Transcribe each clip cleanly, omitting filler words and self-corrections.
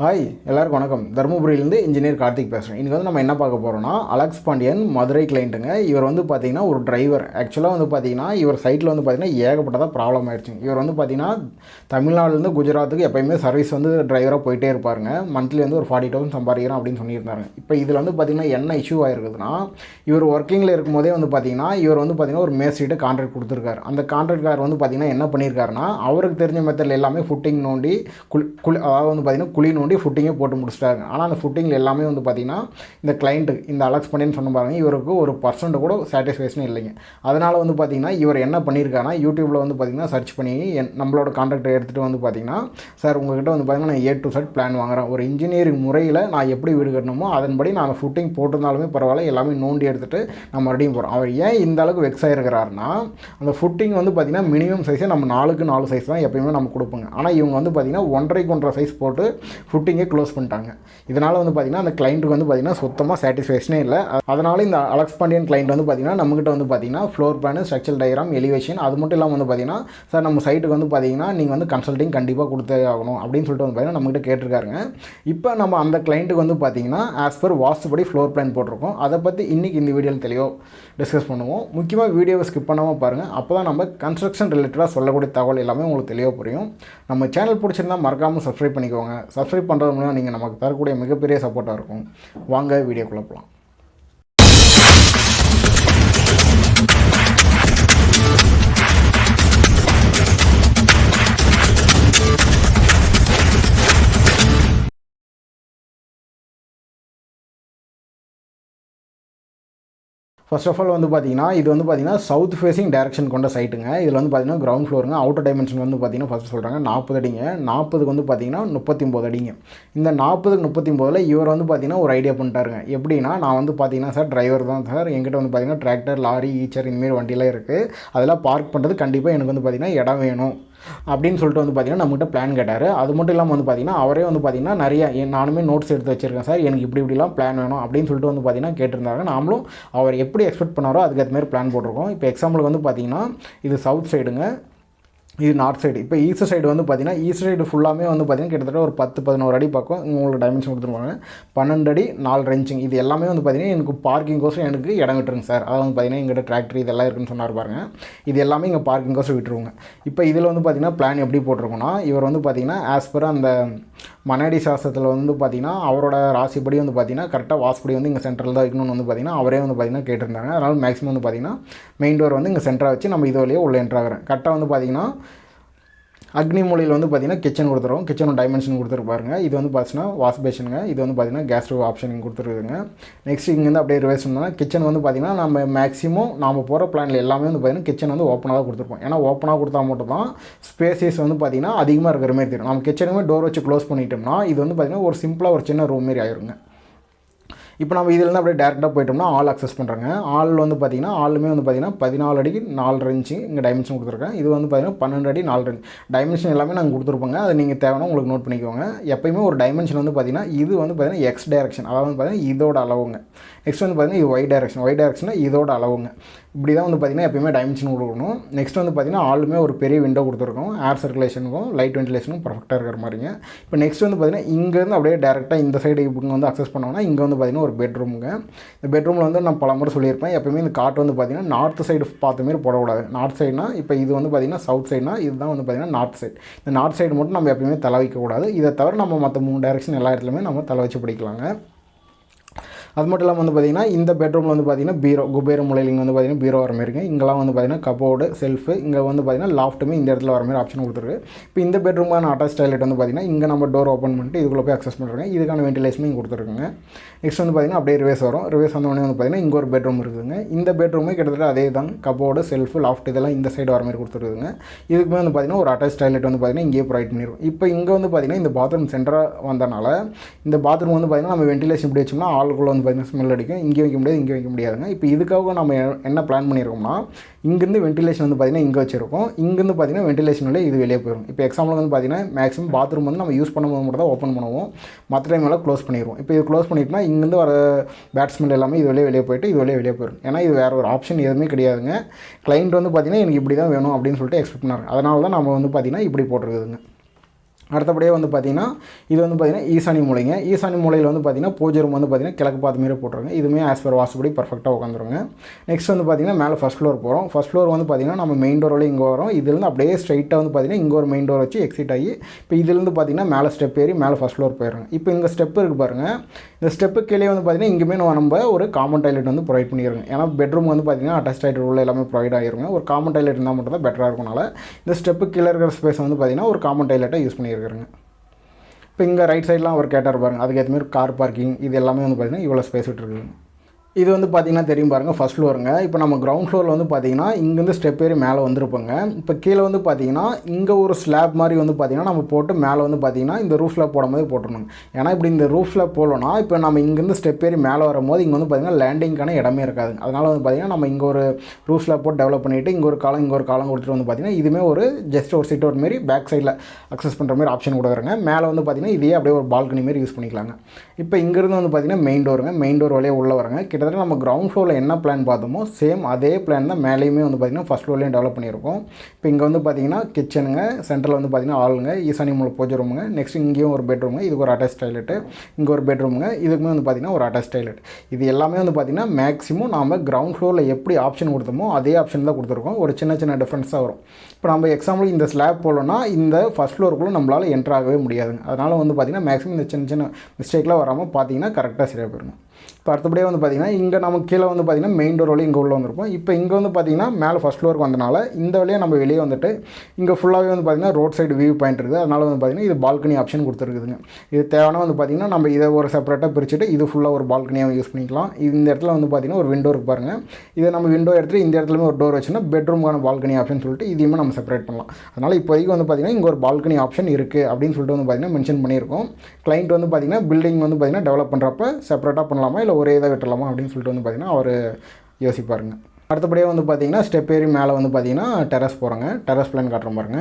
Hi எல்லாருக்கும் வணக்கம். தர்மபுரியிலேருந்து engineer Karthik பேசுகிறேன். இன்றைக்கி வந்து நம்ம என்ன பார்க்க போகிறோம்னா, அலெக்ஸ் பாண்டியன் மதுரை கிளைண்ட்டுங்க. இவர் வந்து பார்த்திங்கன்னா ஒரு டிரைவர். ஆக்சுவலாக வந்து பார்த்திங்கன்னா இவர் சைட்டில் வந்து பார்த்திங்கன்னா ஏகப்பட்டதாக ப்ராப்ளம் ஆகிடுச்சுங்க. இவர் வந்து பார்த்திங்கன்னா தமிழ்நாடுலேருந்து குஜராத்துக்கு எப்போயுமே சர்வீஸ் வந்து டிரைவராக போயிட்டே இருப்பாருங்க. மந்த்லி வந்து ஒரு 40,000 சம்பாதிக்கிறோம் அப்படின்னு சொல்லியிருந்தாங்க. இப்போ இதில் வந்து பார்த்திங்கன்னா என்ன இஷ்யூ ஆகிருக்குதுன்னா, இவர் ஒர்க்கிங்கில் இருக்கும்போதே வந்து பார்த்திங்கன்னா இவர் வந்து பார்த்திங்கன்னா ஒரு மேஸ்திரிட்ட கான்ட்ராக்ட் கொடுத்துருக்காரு. அந்த கான்ட்ராக்ட்கார் வந்து பார்த்திங்கன்னா என்ன பண்ணியிருக்காருன்னா, அவருக்கு தெரிஞ்ச மெத்தடில் எல்லாமே ஃபுட்டிங் நோண்டி அதாவது வந்து பார்த்திங்கன்னா குழி நோண்டி ஃபுட்டிங்கே போட்டு முடிச்சிட்டாங்க. ஆனால் அந்த ஃபுட்டிங்கில் எல்லாமே வந்து பார்த்திங்கன்னா இந்த கிளைண்ட்டுக்கு இந்த அலெக்ஸ் பண்ணின்னு சொன்ன பாருங்க, இவருக்கு ஒரு % கூட சாட்டிஸ்ஃபேக்ஷன் இல்லைங்க. அதனால் வந்து பார்த்திங்கன்னா இவர் என்ன பண்ணியிருக்காருன்னா, யூடியூப்பில் வந்து பார்த்திங்கன்னா சர்ச் பண்ணி நம்மளோட கான்ட்ராக்டை எடுத்துகிட்டு வந்து பார்த்திங்கன்னா, சார் உங்கள்கிட்ட வந்து பார்த்திங்கன்னா நான் A to Z பிளான் வாங்குகிறேன், ஒரு இன்ஜினியரிங் முறையில் நான் எப்படி வீடு கட்டணுமோ அதன்படி நான் ஃபுட்டிங் போட்டிருந்தாலுமே பரவாயில்ல, எல்லாமே நோண்டி எடுத்துகிட்டு நம்ம மறுபடியும் போகிறோம். அவர் ஏன் இந்த அளவுக்கு வெக்ஸ் ஆகிருக்கிறாருன்னா, அந்த ஃபுட்டிங் வந்து பார்த்திங்கன்னா மினிமம் சைஸே நம்ம 4க்கு 4 சைஸ் தான் எப்பயுமே நம்ம கொடுப்போங்க. ஆனால் இவங்க வந்து பார்த்திங்கன்னா 1.5க்கு 1.5 சைஸ் போட்டு ஃபுட்டிங்கே க்ளோஸ் பண்ணிட்டாங்க. இதனால் வந்து பார்த்திங்கன்னா அந்த கிளைண்ட்டுக்கு வந்து பார்த்திங்கன்னா சுத்தமாக சாட்டிஸ்ஃபேக்ஷனே இல்லை. அதனால் இந்த அலெக்ஸ் பாண்டியன் கிளைண்ட் வந்து பார்த்திங்கன்னா நம்மகிட்ட வந்து பார்த்திங்கன்னா floor plan, structural diagram, elevation, அது மட்டும் இல்லாமல் வந்து பார்த்திங்கன்னா சார் நம்ம சைட்டுக்கு வந்து பார்த்திங்கன்னா நீங்கள் வந்து கன்சல்டிங் கண்டிப்பாக கொடுத்தே ஆகணும் அப்படின்னு சொல்லிட்டு வந்து பார்த்திங்கன்னா நம்மகிட்ட கேட்டிருக்காருங்க. இப்போ நம்ம அந்த கிளைண்ட்டுக்கு வந்து பார்த்திங்கன்னா ஆஸ் பர் வாஸ்துபடி ஃப்ளோர் பிளான் போட்டிருக்கோம். அதை பற்றி இன்றைக்கி இந்த வீடியோவில் தெளிவாக டிஸ்கஸ் பண்ணுவோம். முக்கியமாக வீடியோவை ஸ்கிப் பண்ணாமல் பாருங்கள். அப்போ தான் நம்ம கன்ஸ்ட்ரக்ஷன் ரிலேட்டடாக சொல்லக்கூடிய தகவல் எல்லாமே உங்களுக்கு தெளிவாக புரியும். நம்ம சேனல் பிடிச்சிருந்தால் மறக்காமல் சப்ஸ்கிரைப் பண்ணிக்கோங்க. சப்ஸ்கிரைப் பண்ணுறது மூலம் நீங்கள் நமக்கு தரக்கூடிய மிகப்பெரிய சப்போர்ட்டாக இருக்கும். வாங்க வீடியோக்குள்ள போகலாம். ஃபர்ஸ்ட் ஆஃப் ஆல் வந்து பார்த்திங்கன்னா இது வந்து பார்த்திங்கன்னா சவுத் ஃபேஸிங் டைரக்ஷன் கொண்ட சைட்டுங்க. இதில் வந்து பார்த்திங்கன்னா கிரவுண்ட் ஃப்ளோருங்க. அவுட்டர் டைமென்ஷன் வந்து பார்த்திங்கன்னா ஃபஸ்ட்டு சொல்கிறாங்க 40 அடிங்க. 40க்கு வந்து பார்த்திங்கன்னா 39 அடிங்க. இந்த 40க்கு 39ல் இவர் வந்து பார்த்திங்கன்னா ஒரு ஐடியா பண்ணிட்டாருங்க. எப்படின்னா, நான் வந்து பார்த்திங்கன்னா சார் டிரைவர் தான் சார், எங்கிட்ட வந்து பார்த்திங்கன்னா டிராக்டர், லாரி, ஈச்சர் இந்தமாரி வண்டியெலாம் இருக்குது, அதெல்லாம் பார்க் பண்ணுறது கண்டிப்பாக எனக்கு வந்து பார்த்திங்கன்னா இடம் வேணும் அப்படின்னு சொல்லிட்டு வந்து பார்த்திங்கன்னா நம்மகிட்ட பிளான் கேட்டார். அது மட்டும் இல்லாமல் வந்து பார்த்திங்கன்னா அவரே வந்து பார்த்திங்கன்னா நிறைய நானுமே நோட்ஸ் எடுத்து வச்சுருக்கேன் சார், எனக்கு இப்படிலாம் பிளான் வேணும் அப்படின்னு சொல்லிட்டு வந்து பார்த்திங்கன்னா கேட்டிருந்தாங்க. நாமளும் அவர் எப்படி எக்ஸ்பெக்ட் பண்ணாரோ அதுக்கேற்ற மாதிரி பிளான் போட்டிருக்கோம். இப்போ எக்ஸாம்பிளுக்கு வந்து பார்த்திங்கன்னா இது சவுத் சைடுங்க, இது நார்த் சைடு. இப்போ ஈஸ்ட் சைடு வந்து பார்த்திங்கன்னா ஈஸ்ட் சைடு ஃபுல்லாமே வந்து பார்த்திங்கன்னா கிட்டத்தட்ட ஒரு 10-11 அடி பக்கம் உங்களுக்கு டைமென்ஷன் கொடுத்துருவாங்க. 12 அடி 4 இன்ச்சுங்க. இது எல்லாமே வந்து பார்த்திங்கன்னா எனக்கு பார்க்கிங் கோசம் எனக்கு இடம் விட்டுருங்க சார். அதாவது வந்து பார்த்திங்கன்னா எங்கிட்ட டிராக்டர் இதெல்லாம் இருக்குன்னு சொன்னார் பாருங்க. இது எல்லாமே இங்கே பார்க்கிங் கோசம் விட்டுருவோங்க. இப்போ இதில் வந்து பார்த்திங்கன்னா பிளான் எப்படி போட்டிருக்கோன்னா, இவர் வந்து பார்த்திங்கன்னா ஆஸ் பர் அந்த மனாடி சாஸ்திரத்தில் வந்து பார்த்திங்கன்னா அவரோட ராசிப்படி வந்து பார்த்திங்கன்னா கரெக்டாக வாஸ்படி வந்து இங்கே சென்ட்ரல் தான் வைக்கணும்னு வந்து பார்த்திங்கன்னா அவரே வந்து பார்த்திங்கன்னா கேட்டிருந்தாங்க. அதனால் மேக்ஸிமம் வந்து பார்த்திங்கன்னா மெயின் டோர் வந்து இங்கே சென்டராக வச்சு நம்ம இது வழியே உள்ள என்ட்ராகிறேன். கரெக்டாக வந்து பார்த்திங்கன்னா அக்னி மூலையில் வந்து பார்த்திங்கன்னா கிச்சன் கொடுத்துருவோம். கிச்சனோட டைமென்ஷன் கொடுத்துருப்பாருங்க. இது வந்து பார்த்திங்கன்னா வாஷ் பேஷனுங்க. இது வந்து பார்த்திங்கன்னா கேஸ் ஸ்டவ் ஆப்ஷன் இங்கே கொடுத்துருக்குதுங்க. நெக்ஸ்ட் இங்கேருந்து அப்படியே ரிவர்ஸ் பண்ணால் கிச்சன் வந்து பார்த்திங்கன்னா நம்ம மேக்ஸிமம் நாம் போகிற பிளானில் எல்லாமே வந்து பார்த்திங்கன்னா கிச்சன் வந்து ஓப்பனாக தான் கொடுத்துருப்போம். ஏன்னா ஓப்பனாக கொடுத்தா மட்டும் தான் ஸ்பேசஸ் வந்து பார்த்திங்கன்னா அதிகமாக இருக்கிற மாதிரி தெரியும். நம்ம கிச்சனுமே டோர் வச்சு க்ளோஸ் பண்ணிட்டோம்னா இது வந்து பார்த்திங்கன்னா ஒரு சிம்பிளாக ஒரு சின்ன ரூம் மாரி ஆயிருங்க. இப்போ நம்ம இதிலேருந்து அப்படியே டேரெக்டாக போயிட்டோம்னா ஆல் அக்சஸ் பண்ணுறாங்க. ஆல் வந்து பார்த்திங்கன்னா ஆளுமே வந்து பார்த்திங்கன்னா 14 அடிக்கு 4 இன்ச்சு இங்கே டைமென்ஷன் கொடுத்துருக்கேன். இது வந்து பார்த்திங்கன்னா 12 அடி 4 இன்ச் டைமென்ஷன் எல்லாமே நாங்கள் கொடுத்துருப்போங்க. அதை நீங்கள் தேவைன்னா உங்களுக்கு நோட் பண்ணிக்கோங்க. எப்போயுமே ஒரு டைமென்ஷன் வந்து பார்த்திங்கன்னா இது வந்து பார்த்திங்கன்னா எக்ஸ் டைரக்ஷன், அதாவது வந்து பார்த்திங்கன்னா இதோட அளவுங்க. நெக்ஸ்ட் வந்து பார்த்திங்கன்னா இது ஒய் டைரக்ஷன், ஒய் டைரக்ஷனாக இதோட அளவுங்க. இப்படி தான் வந்து பார்த்திங்கன்னா எப்போயுமே டைமென்ஷன் கொடுக்கணும். நெக்ஸ்ட் வந்து பார்த்திங்கன்னா ஆளுமே ஒரு பெரிய விண்டோ கொடுத்துருக்கோம். ஏர் சர்க்குலேஷனுக்கும் லைட் வென்டிலேஷனுக்கும் பர்ஃபெக்டாக இருக்கிற மாதிரிங்க. இப்போ நெக்ஸ்ட் வந்து பார்த்திங்கன்னா இங்கேருந்து அப்படியே டேரெக்டாக இந்த சைடு இங்கே வந்து அக்சஸ் பண்ணோம்னா இங்கே வந்து பார்த்திங்கன்னா ஒரு பெட்ரூமுங்க. இந்த பெட்ரூமில் வந்து நான் பல முறை சொல்லியிருப்பேன், எப்போயுமே இந்த காட்டு வந்து பார்த்திங்கன்னா நார்த் சைடு பார்த்த மாரி போடக்கூடாது. நார்த் சைடுனா இப்போ இது வந்து பார்த்திங்கன்னா சவுத் சைடுனா இதுதான் வந்து பார்த்திங்கன்னா நார்த் சைடு. இந்த நார்த் சைடு மட்டும் நம்ம எப்போயுமே தலை வைக்கக்கூடாது. இதை தவிர நம்ம மற்ற 3 டைரக்ஷன் எல்லா இடத்துலையுமே நம்ம தலை வச்சு படிக்கலாங்க. அது மட்டும் இல்லாமல் வந்து பார்த்திங்கன்னா இந்த பெட்ரூமில் வந்து பார்த்திங்கன்னா பீரோ, குபேர மூலையில் இங்கே வந்து பார்த்திங்கன்னா பீரோ வர மாதிரி இருக்குது. இங்கெல்லாம் வந்து பார்த்திங்கன்னா கபோர்டு, செல்ஃபு, இங்கே வந்து பார்த்திங்கன்னா லாஃப்ட்டுமே இந்த இடத்துல வர மாதிரி ஆப்ஷன் கொடுத்துருக்கு. இப்போ இந்த பெட்ரூமான அட்டாச் டாய்லெட் வந்து பார்த்திங்கன்னா இங்கே நம்ம டோர் ஓப்பன் பண்ணிட்டு இதுக்குள்ளே போய் அக்சஸ் பண்ணுறாங்க. இதுக்கான வென்டிலேஷனும் இங்கே கொடுத்துருக்குங்க. நெக்ஸ்ட் வந்து பார்த்திங்கன்னா அப்படியே ரிவேஸ் வரும். ரிவேஸ் வந்தோடனே வந்து பார்த்திங்கன்னா இங்கே ஒரு பெட்ரூம் இருக்குதுங்க. இந்த பெட்ரூமே கிட்டத்தட்ட அதே தான், கபோர்டு, செல்ஃபு, லாஃப்ட் இதெல்லாம் இந்த சைடு வர மாதிரி கொடுத்துருக்குங்க. இதுக்குமே வந்து பார்த்திங்கன்னா ஒரு அட்டாச் டாய்லெட் வந்து பார்த்திங்கன்னா இங்கேயே ப்ரொவைட் பண்ணிடுவோம். இப்போ இங்கே வந்து பார்த்திங்கன்னா இந்த பாத்ரூம் சென்டராக வந்தனால இந்த பாத்ரூம் வந்து பார்த்திங்கன்னா நம்ம வென்டிலேஷன் இப்படி வச்சோம்னா ஆளுக்குள்ளே வந்து பார்த்திங்கன்னா ஸ்மெல் அடிக்கும். இங்கே வைக்க முடியாது, இங்கே வைக்க முடியாதுங்க. இப்போ இதுக்காக நம்ம என்ன பிளான் பண்ணியிருக்கோம்னா, இங்கேருந்து வென்டிலேஷன் வந்து பார்த்திங்கன்னா இங்கே வச்சுருக்கோம். இங்கேருந்து பார்த்திங்கன்னா வென்டிலேஷனில் இது வெளியே போயிடும். இப்போ எக்ஸாம்பிள் வந்து பார்த்திங்கன்னா மேக்ஸிமம் பாத்ரூம் வந்து நம்ம யூஸ் பண்ணும்போது மட்டும் தான் ஓப்பன் பண்ணுவோம், மற்ற டைம் எல்லாம் க்ளோஸ் பண்ணிடுவோம். இப்போ இது க்ளோஸ் பண்ணிட்டோம்னா இங்கேருந்து வர பேட்ஸ்மென் எல்லாமே இது வெளியே போயிட்டு இது வெளியே போயிடும். ஏன்னா இது வேறு ஒரு ஆப்ஷன் எதுவுமே கிடையாதுங்க. கிளைண்ட் வந்து பார்த்திங்கன்னா எனக்கு இப்படி தான் வேணும் அப்படின்னு சொல்லிட்டு எக்ஸ்பெக்ட் பண்ணாங்க. அதனால தான் நம்ம வந்து பார்த்திங்கன்னா இப்படி போட்டிருக்குதுங்க. அடுத்தபடியே வந்து பார்த்திங்கன்னா இது வந்து பார்த்திங்கன்னா ஈசானி மூலைங்க. ஈசானி மூலையில் வந்து பார்த்திங்கன்னா பூஜை ரூம் வந்து பார்த்திங்கன்னா கிழக்கு பார்த்த மாரி போட்டுருங்க. இதுவுமே ஆஸ் பர் வாஸ்துபடி பர்ஃபெக்டாக உட்காந்துருங்க. நெக்ஸ்ட் வந்து பார்த்திங்கன்னா மேலே ஃபஸ்ட் ஃப்ளோர் போகிறோம். ஃபஸ்ட் ஃப்ளோர் வந்து பார்த்திங்கன்னா நம்ம மெயின் டோர் வழியாக இங்கே வரோம். இதுலேருந்து அப்படியே ஸ்ட்ரைட்டாக வந்து பார்த்திங்கன்னா இங்கே ஒரு மெயின் டோர் வச்சு எக்ஸிட் ஆகி இப்போ இதுலேருந்து பார்த்திங்கன்னா மேலே ஸ்டெப் ஏறி மேலே ஃபஸ்ட் ஃப்ளோர் போயிடுங்க. இப்போ இந்த ஸ்டெப் இருக்குது பாருங்கள். இந்த ஸ்டெப்பு கீழே வந்து பார்த்திங்கன்னா இங்கேயுமே நம்ம ஒரு காமன் டாய்லெட் வந்து ப்ரொவைட் பண்ணிடுங்க. ஏன்னா பெட்ரூம் வந்து பார்த்திங்கன்னா அட்டாச் டாய்லெட் உள்ள எல்லாமே ப்ரொவைட் ஆகிருங்க. ஒரு காமன் டாய்லெட் இருந்தால் மட்டும் தான் பெட்டராக இருக்கனால இந்த ஸ்டெப்பு கீழே இருக்கிற ஸ்பேஸ் வந்து பார்த்திங்கன்னா ஒரு காமன் டாய்லெட்டை யூஸ் பண்ணியிருக்கிறேங்க. இப்போ இங்கே ரைட் சைட்லாம் ஒரு கேட்டார் பாருங்கள். அதுக்கேற்ற மாதிரி கார் பார்க்கிங் இது எல்லாமே வந்து பார்த்திங்கன்னா இவ்வளோ ஸ்பேஸ் விட்டுருக்குங்க. இது வந்து பார்த்திங்கன்னா தெரியும் பாருங்கள் ஃபஸ்ட் ஃப்ளோருங்க. இப்போ நம்ம கிரவுண்ட் ஃப்ளோரில் வந்து பார்த்திங்கன்னா இங்கேருந்து ஸ்டெப் ஏறி மேலே வந்துருப்போங்க. இப்போ கீழே வந்து பார்த்திங்கன்னா இங்கே ஒரு ஸ்லாப் மாதிரி வந்து பார்த்திங்கன்னா நம்ம போட்டு மேலே வந்து பார்த்திங்கன்னா இந்த ரூஃப் ஸ்லாப் போடும் போது போட்டுருணும். ஏன்னா இப்படி இந்த ரூஃப் ஸ்லாப் போடலன்னா இப்போ நம்ம இங்கேருந்து ஸ்டெப் ஏறி மேலே வரும்போது இங்கே வந்து பார்த்திங்கன்னா லேண்டிங்கான இடமே இருக்காது. அதனால் வந்து பார்த்திங்கன்னா நம்ம இங்கே ஒரு ரூஃப் ஸ்லாப் போட்டு டெவலப் பண்ணிவிட்டு இங்கே ஒரு காலம் கொடுத்துட்டு வந்து பார்த்திங்கன்னா இதுவுமே ஒரு ஜஸ்ட் ஒரு சிட் அவுட் மாரி பேக் சைடில் அக்சஸ் பண்ணுற மாதிரி ஆப்ஷன் கொடுக்குறாங்க. மேலே வந்து பார்த்திங்கன்னா இதே அப்படியே ஒரு பால்கனி மாரி யூஸ் பண்ணிக்கலாங்க. இப்போ இங்கேருந்து வந்து பார்த்திங்கன்னா மெயின் டோருங்க. மெயின் டோர் வழியாக உள்ளே வரங்க. கிட்டத்தட்ட நம்ம கிரவுண்ட் ஃப்ளோரில் என்ன பிளான் பார்த்தோமோ சேம் அதே பிளான் தான் மேலேயுமே வந்து பார்த்திங்கன்னா ஃபஸ்ட் ஃப்ளோர்லேயும் டெவலப் பண்ணியிருக்கோம். இப்போ இங்கே வந்து பார்த்திங்கன்னா கிச்சனுங்க, சென்டரில் வந்து பார்த்திங்கன்னா ஆளுங்க, ஈசானி மூலை பூஜை ரூமுங்க, நெக்ஸ்ட் இங்கேயும் ஒரு பெட்ரூமுங்க, இதுக்கு ஒரு அட்டாச் டாய்லெட்டு, இங்கே ஒரு பெட்ரூமுங்க, இதுக்குமே வந்து பார்த்திங்கன்னா ஒரு அட்டாச் டாய்லெட். இது எல்லாமே வந்து பார்த்திங்கன்னா மேக்ஸிமம் நாம் கிரவுண்ட் ஃப்ளோரில் எப்படி ஆப்ஷன் கொடுத்தோமோ அதே ஆப்ஷன் தான் கொடுத்துருக்கோம். ஒரு சின்ன சின்ன டிஃப்ரென்ஸாக வரும். இப்போ நம்ம எக்ஸாம்பிள் இந்த ஸ்லாப் போடலன்னா இந்த ஃபஸ்ட் ஃப்ளோருக்குள்ளே நம்மளால் என்ட்ரு ஆகவே முடியாதுங்க. அதனால் வந்து பார்த்திங்கன்னா மேக்ஸிமம் இந்த சின்ன சின்ன மிஸ்டேக்லாம் வராமல் பார்த்திங்கன்னா கரெக்டாக சரியாக போயிருங்க. இப்போ அடுத்தபடியே வந்து பார்த்திங்கன்னா இங்கே நமக்கு கீழே வந்து பார்த்திங்கன்னா மெயின் டோர் வழியாக இங்கே உள்ள வந்திருப்போம். இப்போ இங்கே வந்து பார்த்திங்கன்னா மேலே ஃபஸ்ட் ஃப்ளோருக்கு வந்தனால இந்த வழியாக நம்ம வெளியே வந்துட்டு இங்கே ஃபுல்லாகவே வந்து பார்த்திங்கன்னா ரோட் சைடு வியூ பாயிண்ட் இருக்குது. அதனால் வந்து பார்த்திங்கன்னா இது பால்கனி ஆப்ஷன் கொடுத்துருக்குதுங்க. இது தேவையான வந்து பார்த்திங்கன்னா நம்ம இதை ஒரு செப்பரேட்டாக பிரிச்சுட்டு இது ஃபுல்லாக ஒரு பால்கனியாக யூஸ் பண்ணிக்கலாம். இந்த இடத்துல வந்து பார்த்திங்கன்னா ஒரு விண்டோ இருக்குது பாருங்கள். இதை நம்ம விண்டோ எடுத்துகிட்டு இந்த இடத்துலையுமே ஒரு டோர் வச்சுன்னா பெட்ரூமுக்கான பால்கனி ஆப்ஷன் சொல்லிட்டு இதையுமே நம்ம செப்பரேட் பண்ணலாம். அதனால் இப்போதைக்கு வந்து பார்த்திங்கன்னா இங்கே ஒரு பால்கனி ஆப்ஷன் இருக்குது அப்படின்னு சொல்லிட்டு வந்து பார்த்திங்கன்னா மென்ஷன் பண்ணியிருக்கோம். கிளைண்ட் வந்து பார்த்திங்கன்னா பில்டிங் வந்து பார்த்திங்கன்னா டெவலப் பண்ணுறப்ப செப்பரேட்டாக பண்ணலாமா இல்லை ஒரே இதாக விட்டுலாமா அப்படின்னு சொல்லிட்டு வந்து பார்த்திங்கன்னா அவர் யோசிப்பாருங்க. அடுத்தபடியாக வந்து பார்த்திங்கன்னா ஸ்டெப் ஏறி மேலே வந்து பார்த்திங்கன்னா டெரஸ் போகிறோங்க. டெரஸ் பிளான் காட்டுற பாருங்க.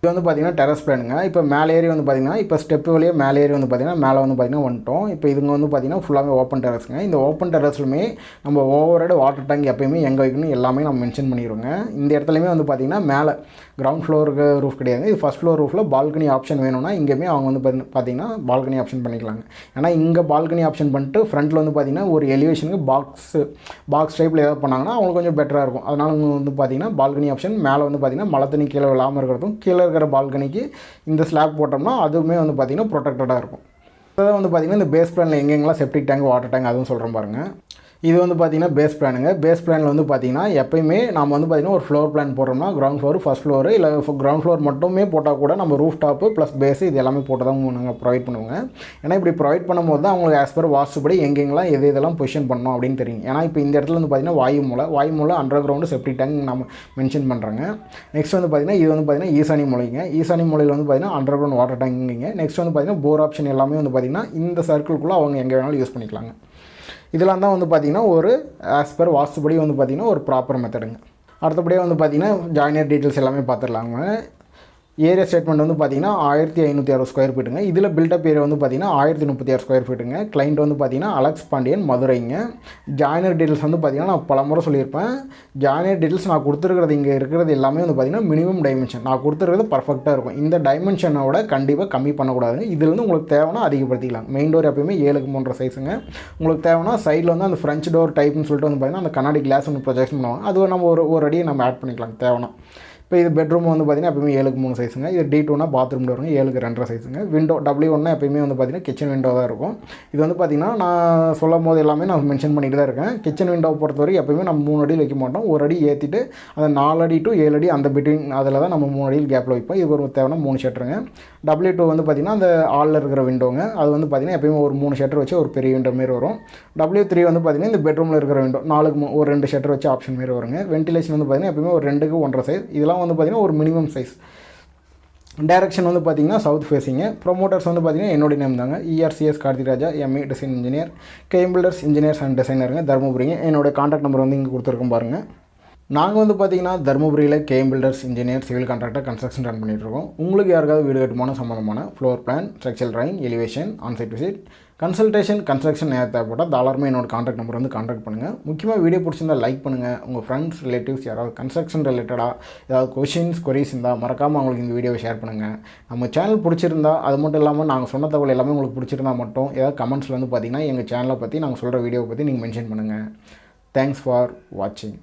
இது வந்து பார்த்திங்கன்னா டெரஸ் பிளானுங்க. இப்போ மேலே ஏறி வந்து பார்த்திங்கன்னா இப்போ ஸ்டெப்பு வழியாக மேலே ஏறி வந்து பார்த்திங்கன்னா மேலே வந்து பார்த்திங்கன்னா வந்துட்டோம். இப்போ இதுங்க வந்து பார்த்திங்கன்னா ஃபுல்லாகவே ஓப்பன் டெரஸ்ங்க. இந்த ஓப்பன் டெரஸ்லுமே நம்ம ஓவரோட வாட்டர் டேங்க் எப்போயுமே எங்கே வைக்கணும் எல்லாமே நம்ம மென்ஷன் பண்ணிடுவோங்க. இந்த இடத்துலையுமே வந்து பார்த்திங்கன்னா மேலே கிரவுண்ட் ஃப்ளோருக்கு ரூஃப் கிடையாது. இது ஃபஸ்ட் ஃப்ளோர் ரூஃபில் பால்கனி ஆப்ஷன் வேணும்னா இங்கேயுமே அவங்க வந்து பார்த்திங்கன்னா பால்கனி ஆப்ஷன் பண்ணிக்கலாங்க. ஏன்னா இங்கே பால்கனி ஆப்ஷன் பண்ணிட்டு ஃப்ரண்ட்டில் வந்து பார்த்திங்கன்னா ஒரு எலிவேஷனுக்கு பாக்ஸ் டைப்பில் ஏதாவது பண்ணாங்கன்னா அவங்களுக்கு கொஞ்சம் பெட்டராக இருக்கும். அதனால் வந்து பார்த்திங்கன்னா பால்கனி ஆப்ஷன் மேலே வந்து பார்த்திங்கன்னா மழை தண்ணி கீழே விழாமல் இருக்கிறதும் கீழே இருக்கிற பால்கனிக்கு இந்த ஸ்லாப் போட்டோம்னா அதுவுமே வந்து பார்த்திங்கன்னா ப்ரொடெக்டடாக இருக்கும். அதாவது வந்து பார்த்திங்கன்னா இந்த பேஸ் பிளானில் எங்கெங்கெல்லாம் செப்டிக் டேங்க் வாட்டர் டேங்க் அதுவும் சொல்கிறேன் பாருங்கள். இது வந்து பார்த்திங்கன்னா பேஸ் பிளானுங்க. பேஸ் பிளானில் வந்து பார்த்திங்கன்னா எப்போயுமே நம்ம வந்து பார்த்திங்கன்னா ஒரு ஃப்ளோர் பிளான் போடுறோம்னா கிரவுண்ட் ஃப்ளோர் ஃபஸ்ட் ஃப்ளோர் இல்லை கிரவுண்ட் ஃப்ளோர் மட்டுமே போட்டால் கூட நம்ம ரூஃப் டாப்பு ப்ளஸ் பேஸு இது எல்லாமே போட்டு தான் நாங்கள் ப்ரொவைட் பண்ணுவோங்க. ஏன்னா இப்படி ப்ரொவைட் பண்ணும்போது தான் அவங்களுக்கு ஆஸ் பர் வாஸ்துபடி எங்கெங்கெல்லாம் இதெல்லாம் பொசிஷன் பண்ணணும் அப்படின்னு தெரியும். ஏன்னா இப்போ இந்த இடத்துல வந்து பார்த்திங்கன்னா வாயு மூலை அண்டர் கிரவுண்டு செப்டிக் டேங்க் நம்ம மென்ஷன் பண்ணுறாங்க. நெக்ஸ்ட் வந்து பார்த்திங்கன்னா இது வந்து பார்த்திங்கன்னா ஈசானி மூலைங்க. ஈசானி மூலையில் வந்து பார்த்திங்கன்னா அண்டர் கிரவுண்ட் வாட்டர் டேங்குங்க. நெக்ஸ்ட் வந்து பார்த்திங்கன்னா போர் ஆப்ஷன் எல்லாமே வந்து பார்த்திங்கன்னா இந்த சர்க்கிள்குள்ளே அவங்க எங்கே வேணாலும் யூஸ் பண்ணிக்கலாங்க. இதெல்லாம் தான் வந்து பார்த்திங்கன்னா ஒரு ஆஸ் பர் வாஸ்துபடி வந்து பார்த்திங்கன்னா ஒரு ப்ராப்பர் மெத்தடுங்க. அடுத்தபடியாக வந்து பார்த்திங்கன்னா ஜாயினர் டீட்டெயில்ஸ் எல்லாமே பார்த்துடலாங்க. ஏரியா ஸ்டேட்மெண்ட் வந்து பார்த்திங்கன்னா 1560 ஸ்கொயர் ஃபீட்டுங்க. இதில் பில்டப் ஏரியா வந்து பார்த்திங்கன்னா 1036 ஸ்கொயர் ஃபீட்டுங்க. கிளைண்ட் வந்து பார்த்திங்கன்னா அலெக்ஸ் பாண்டியன் மதுரைங்க. ஜாயினர் டீட்டெயில்ஸ் வந்து பார்த்திங்கன்னா நான் பல முறை சொல்லியிருப்பேன். ஜாயினர் டீட்டெயில்ஸ் நான் கொடுத்துருக்கிறது இங்கே இருக்கிறது எல்லாமே வந்து பார்த்திங்கன்னா மினிமம் டைமென்ஷன் நான் கொடுத்துருக்கிறது பர்ஃபெக்டாக இருக்கும். இந்த டைமென்ஷனோட கண்டிப்பாக கம்மி பண்ணக்கூடாது. இதில் வந்து உங்களுக்கு தேவைன்னா அதிகப்படுத்திக்கலாம். மெயின் டோர் எப்பயுமே 7க்கு 3 சைஸுங்க. உங்களுக்கு தேவைன்னா சைடில் வந்து அந்த ஃப்ரெஞ்ச் டோர் டைப்னு சொல்லிட்டு வந்து பார்த்திங்கன்னா அந்த கண்ணாடி கிளாஸ் ஒன்று ப்ரொஜெக்ஷன் பண்ணுவாங்க. அது நம்ம ஒரு அடியை நம்ம ஆட் பண்ணிக்கலாம் தேவைன்னா. இப்போ இது பெட்ரூம் வந்து பார்த்திங்கன்னா எப்பயுமே 7க்கு 3 சைஸுங்க. இது D2னா பாத்ரூம் டோருங்க 7க்கு 2.5 சைஸுங்க. விண்டோ W1னா எப்பயுமே வந்து பார்த்திங்கன்னா கிச்சன் விண்டோ தான் இருக்கும். இது வந்து பார்த்திங்கன்னா நான் சொல்லும் போது எல்லாமே நான் மென்ஷன் பண்ணிட்டு தான் இருக்கேன். கிச்சன் விண்டோவை பொறுத்தவரைக்கும் எப்பயுமே நம்ம 3 அடி வைக்க மாட்டோம். ஒரு அடி ஏற்றிட்டு அந்த 4 அடி to 7 அடி அந்த பிட்வீன் அதில் தான் நம்ம 3 அடியில் கேப்பில் வைப்போம். இது ஒரு தேவைன்னா 3 ஷட்டருங்க. W2 வந்து பார்த்திங்கன்னா அந்த ஆளில் இருக்கிற விண்டோங்க. அது வந்து பார்த்திங்கன்னா எப்பயுமே ஒரு 3 ஷட்டர் வச்சு ஒரு பெரிய விண்டோ மாரி வரும். W3 வந்து பார்த்திங்கன்னா இந்த பெட்ரூமில் இருக்கிற விண்டோ 4க்கு ஒரு 2 ஷட்டர் வச்சு ஆப்ஷன் மாரி வருங்க. வென்டிலேஷன் வந்து பார்த்திங்கன்னா எப்பயுமே ஒரு 2க்கு 1.5 சைஸ். இதெல்லாம் வந்து பார்த்திங்கன்னா ஒரு மினிமம் சைஸ். டைரக்ஷன் வந்து பார்த்திங்கன்னா சவுத் ஃபேஸிங்க. ப்ரொமோட்டர்ஸ் வந்து பார்த்திங்கன்னா என்னோடய நேம் தாங்க. CS Karthick Raja ME design engineer, கேம் பில்டர்ஸ் இன்ஜினியர்ஸ் அண்ட் டிசைனருங்க, தர்மபுரிங்க. என்னோடய கான்டாக்ட் நம்பர் வந்து இங்கே கொடுத்துருக்கோம் பாருங்கள். நாங்கள் வந்து பார்த்தீங்கன்னா தர்மபுரியில் KM Builders engineer civil contractor construction run பண்ணிகிட்ருக்கோம். உங்களுக்கு யாருக்காவது வீடு கட்டுமான சம்மந்தமான floor plan, structural drawing, elevation, onsite visit, consultation, construction தேவைப்பட்டால் தாராளமாக என்னோட கான்டாக்ட் நம்பர் வந்து கான்டாக்ட் பண்ணுங்கள். முக்கியமாக வீடியோ பிடிச்சிருந்தால் லைக் பண்ணுங்கள். உங்கள் ஃப்ரெண்ட்ஸ், ரிலேட்டிவ்ஸ் யாராவது கன்ஸ்ட்ரக்ஷன் ரிலேட்டடாக ஏதாவது கொஷின்ஸ், கொரீஸ் இருந்தால் மறக்காமல் அவங்களுக்கு இந்த வீடியோவை ஷேர் பண்ணுங்கள். நம்ம சேனல் பிடிச்சிருந்தா, அது மட்டும் இல்லாமல் நாங்கள் சொன்ன தகவல் எல்லாமே உங்களுக்கு பிடிச்சிருந்தா மட்டும் ஏதாவது கமெண்ட்ஸில் வந்து பார்த்தீங்கன்னா எங்கள் சேனலை பற்றி நாங்கள் சொல்கிற வீடியோவை பற்றி நீங்கள் மென்ஷன் பண்ணுங்கள். தேங்க்ஸ் ஃபார் வாட்சிங்.